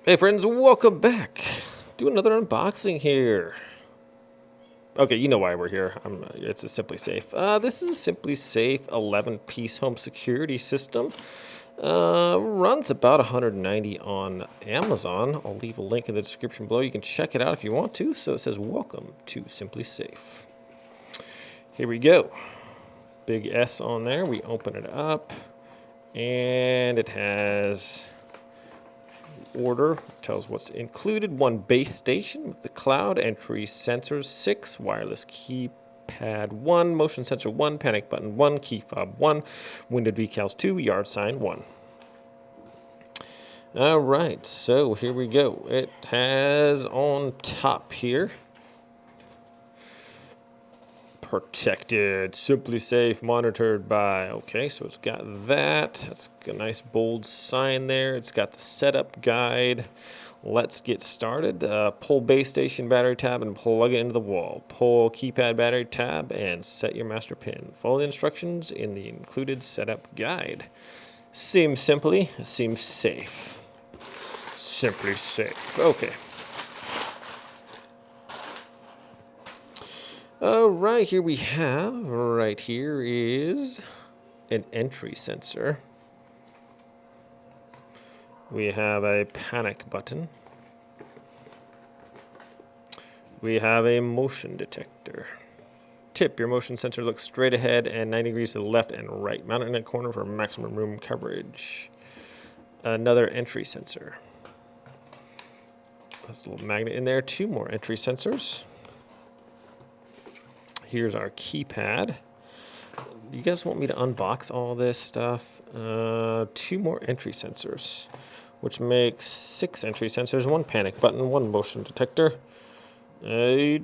Hey friends, welcome back. Do another unboxing here. Okay, you know why we're here. It's a Simplisafe. This is a Simplisafe 11-piece home security system. Runs about 190 on Amazon. I'll leave a link in the description below. You can check it out if you want to. So it says, welcome to Simplisafe. Here we go. Big S on there. We open it up. And it has order, tells what's included: 1 base station with the cloud, entry sensors 6, wireless keypad 1, motion sensor 1, panic button 1, key fob 1, window decals 2, yard sign 1. Alright, so here we go. It has on top here, protected, Simplisafe, monitored by. Okay, so it's got that. That's a nice bold sign there. It's got the setup guide. Let's get started. Pull base station battery tab and plug it into the wall. Pull keypad battery tab and set your master pin. Follow the instructions in the included setup guide. Seems simply, seems safe. Simply safe. Okay. Right, here we have, right here is an entry sensor. We have a panic button. We have a motion detector. Tip: your motion sensor looks straight ahead and 90 degrees to the left and right. Mount it in a corner for maximum room coverage. Another entry sensor. There's a little magnet in there. 2 more entry sensors. Here's our keypad. You guys want me to unbox all this stuff? 2 more entry sensors, which makes 6 entry sensors, 1 panic button, 1 motion detector, a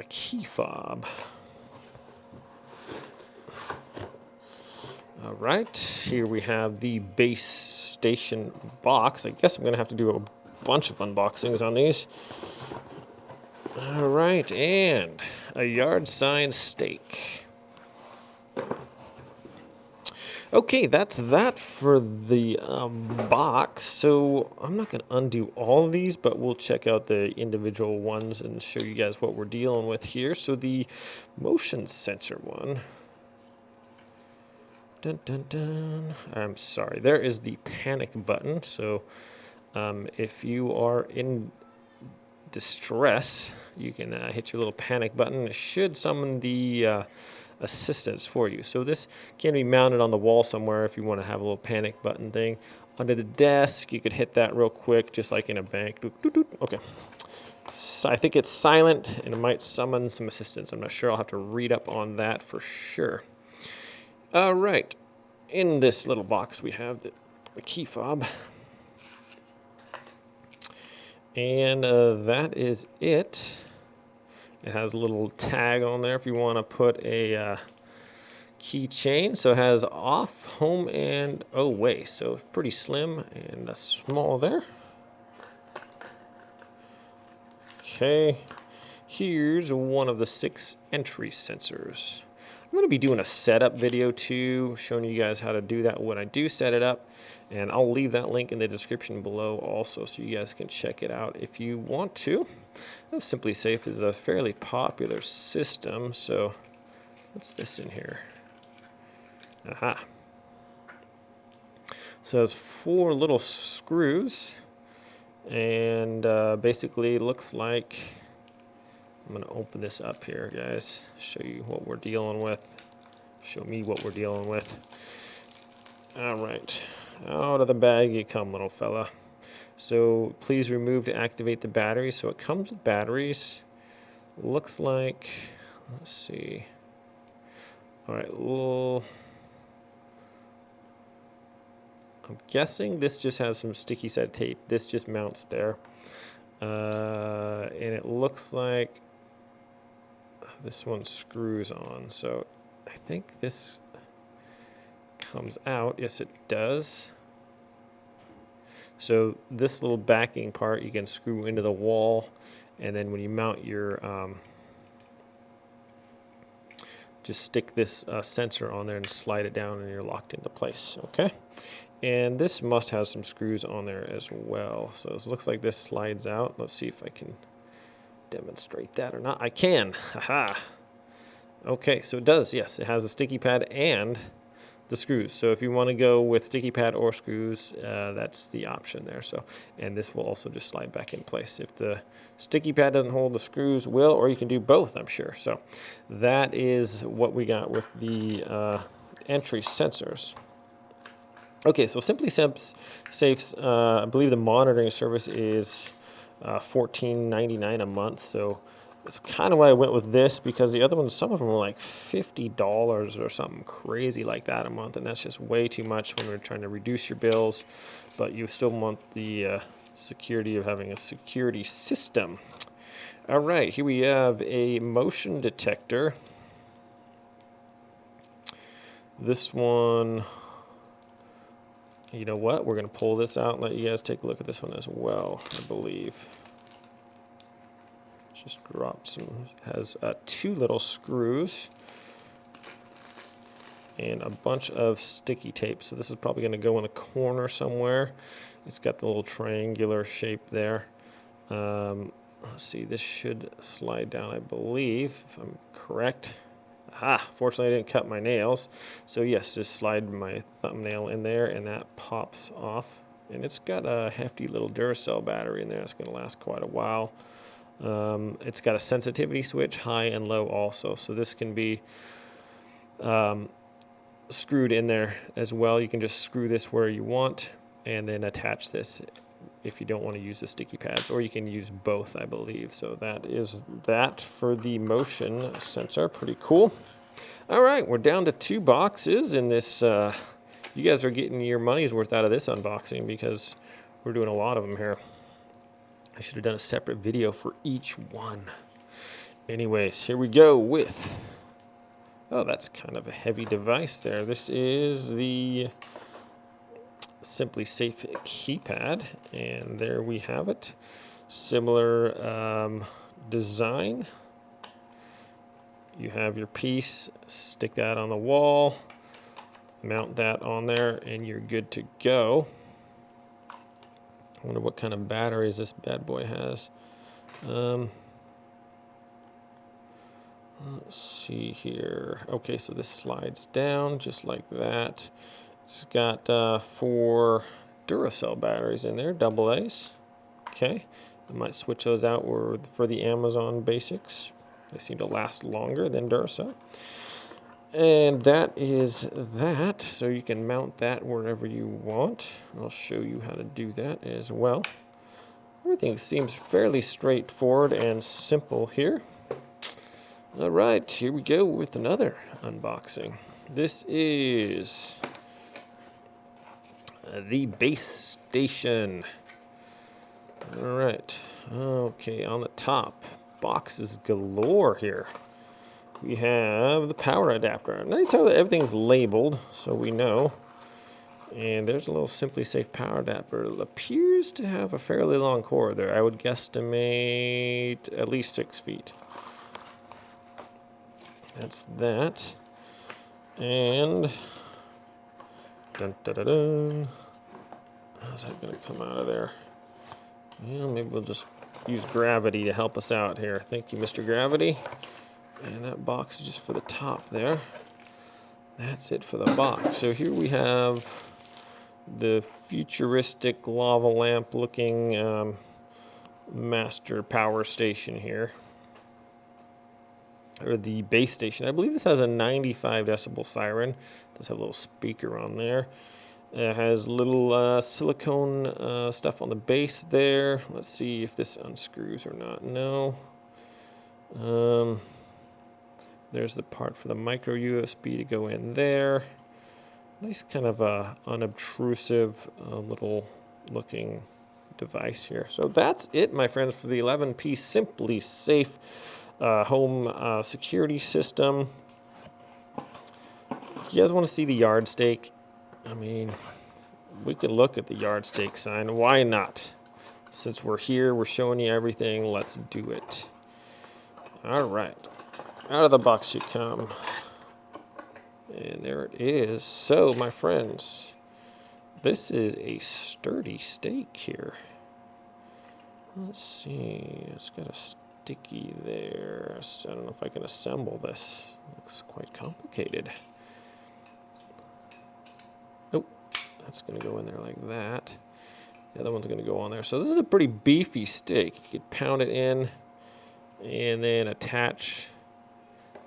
key fob. All right, here we have the base station box. I guess I'm gonna have to do a bunch of unboxings on these. All right, and a yard sign stake. Okay, that's that for the box. So I'm not going to undo all of these, but we'll check out the individual ones and show you guys what we're dealing with here. So the motion sensor one. Dun, dun, dun. I'm sorry, there is the panic button. So if you are in distress, you can hit your little panic button. It should summon the assistance for you. So this can be mounted on the wall somewhere if you want to have a little panic button thing. Under the desk, you could hit that real quick, just like in a bank. Doot, doot, doot. Okay. So I think it's silent, and it might summon some assistance. I'm not sure. I'll have to read up on that for sure. All right. In this little box, we have the key fob. And that is it. It has a little tag on there if you want to put a keychain. So it has off, home, and away. So it's pretty slim and small there. Okay, here's one of the 6 entry sensors. I'm going to be doing a setup video too, showing you guys how to do that when I do set it up. And I'll leave that link in the description below also, so you guys can check it out if you want to. Simplisafe is a fairly popular system, so what's this in here? Aha. So it's 4 little screws, and basically it looks like, I'm going to open this up here, guys, show you what we're dealing with. Show me what we're dealing with. All right, out of the bag you come, little fella. So please remove to activate the batteries. So it comes with batteries. Looks like, let's see. All right, well, I'm guessing this just has some sticky side tape. This just mounts there. And it looks like this one screws on. So I think this comes out. Yes, it does. So this little backing part you can screw into the wall, and then when you mount your just stick this sensor on there and slide it down, and you're locked into place. Okay, And this must have some screws on there as well. So it looks like this slides out. Let's see if I can demonstrate that or not. I can. Haha. Okay, so it does. Yes, it has a sticky pad and the screws. So if you want to go with sticky pad or screws, that's the option there. So, and this will also just slide back in place. If the sticky pad doesn't hold, the screws will, or you can do both, I'm sure. So that is what we got with the entry sensors. Okay, so Simplysafe's, I believe the monitoring service is $14.99 a month. So it's kind of why I went with this, because the other ones, some of them are like $50 or something crazy like that a month, and that's just way too much when we're trying to reduce your bills, but you still want the security of having a security system. All right, here we have a motion detector. This one, you know what? We're going to pull this out and let you guys take a look at this one as well, I believe. Just dropped some, has 2 little screws and a bunch of sticky tape. So this is probably going to go in the corner somewhere. It's got the little triangular shape there. Let's see, this should slide down, I believe, if I'm correct. Fortunately I didn't cut my nails. So yes, just slide my thumbnail in there and that pops off. And it's got a hefty little Duracell battery in there. It's going to last quite a while. It's got a sensitivity switch, high and low also. So this can be screwed in there as well. You can just screw this where you want and then attach this if you don't want to use the sticky pads, or you can use both, I believe. So that is that for the motion sensor. Pretty cool. All right, we're down to 2 boxes in this. You guys are getting your money's worth out of this unboxing because we're doing a lot of them here. I should have done a separate video for each one. Anyways, here we go with, oh, that's kind of a heavy device there. This is the Simplisafe keypad, and there we have it. Similar design. You have your piece, stick that on the wall, mount that on there, and you're good to go. I wonder what kind of batteries this bad boy has. Let's see here. Okay, so this slides down just like that. It's got 4 Duracell batteries in there, AA's. Okay, I might switch those out for the Amazon Basics. They seem to last longer than Duracell. And that is that. So you can mount that wherever you want. I'll show you how to do that as well. Everything seems fairly straightforward and simple here. All right, here we go with another unboxing. This is the base station. All right. Okay, on the top, boxes galore here. We have the power adapter. Nice how everything's labeled so we know. And there's a little Simplisafe power adapter. It appears to have a fairly long cord there. I would guesstimate at least 6 feet. That's that. And dun, dun, dun, dun. How's that going to come out of there? Yeah, maybe we'll just use gravity to help us out here. Thank you, Mr. Gravity. And that box is just for the top there. That's it for the box. So here we have the futuristic lava lamp looking master power station here. Or the base station. I believe this has a 95 decibel siren. It does have a little speaker on there. It has little silicone stuff on the base there. Let's see if this unscrews or not. No. There's the part for the micro USB to go in there. Nice kind of unobtrusive little looking device here. So that's it, my friends, for the 11-piece Simplisafe home security system. If you guys want to see the yardstake, I mean, we can look at the yardstake sign. Why not? Since we're here, we're showing you everything. Let's do it. All right. Out of the box you come. And there it is. So, my friends, this is a sturdy steak here. Let's see, it's got a sticky there. I don't know if I can assemble this. Looks quite complicated. Oh, that's gonna go in there like that. The other one's gonna go on there. So this is a pretty beefy steak. You could pound it in and then attach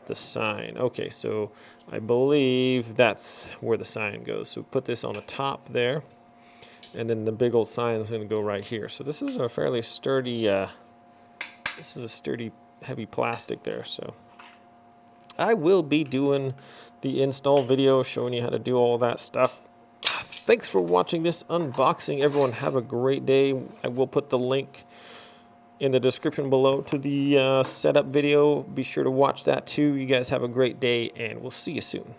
the sign. Okay, so I believe that's where the sign goes. So put this on the top there, and then the big old sign is going to go right here. So this is a fairly sturdy, this is a sturdy, heavy plastic there. So I will be doing the install video showing you how to do all that stuff. Thanks for watching this unboxing. Everyone have a great day. I will put the link in the description below to the setup video. Be sure to watch that too. You guys have a great day, and we'll see you soon.